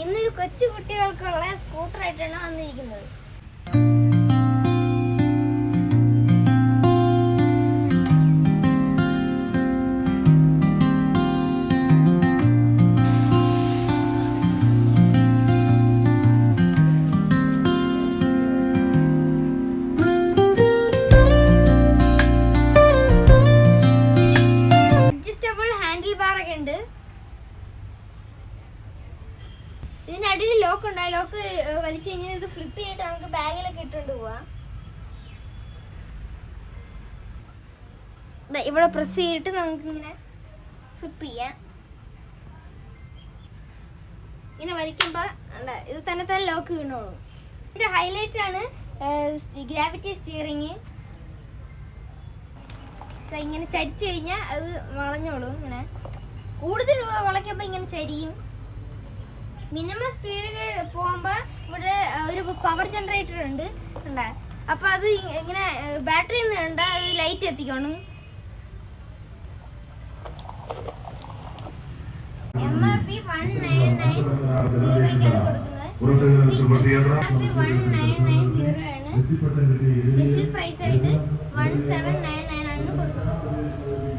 ഇന്നൊരു കൊച്ചു കുട്ടികൾക്കുള്ള സ്കൂട്ടറായിട്ടാണ് വന്നിരിക്കുന്നത്. അഡ്ജസ്റ്റബിൾ ഹാൻഡിൽ ബാർ ഒക്കെ ഉണ്ട്. ഇതിനടിയിൽ ലോക്ക് ഉണ്ട്. ലോക്ക് വലിച്ചു കഴിഞ്ഞാൽ ഇത് ഫ്ലിപ്പ് ചെയ്തിട്ട് നമുക്ക് ബാഗിലൊക്കെ ഇട്ടുകൊണ്ട് പോവാം. ഇവിടെ പ്രസ് ചെയ്തിട്ട് നമുക്ക് ഇങ്ങനെ ഫ്ലിപ്പ് ചെയ്യാം. ഇങ്ങനെ വലിക്കുമ്പോൾ ഇത് തന്നെ തന്നെ ലോക്ക് വീണോളും. ഇതിന്റെ ഹൈലൈറ്റ് ആണ് ഗ്രാവിറ്റി സ്റ്റിയറിങ്. ഇങ്ങനെ ചരിച്ചു കഴിഞ്ഞാൽ അത് വളഞ്ഞോളും. ഇങ്ങനെ കൂടുതൽ വളയ്ക്കുമ്പോൾ ഇങ്ങനെ ചരിയും. മിനിമം സ്പീഡിൽ പോകുമ്പോൾ ഇവിടെ ഒരു പവർ ജനറേറ്റർ ഉണ്ട്. അപ്പോൾ അത് ഇങ്ങനെ ബാറ്ററി ഉണ്ട്, അത് ലൈറ്റ് എത്തിക്കണം. MRP 1990 കൊടുക്കുന്നത്. MRP 1990 ആണ്. സ്പെഷ്യൽ പ്രൈസ് ആയിട്ട് 1799 ആണ് കൊടുക്കുന്നത്.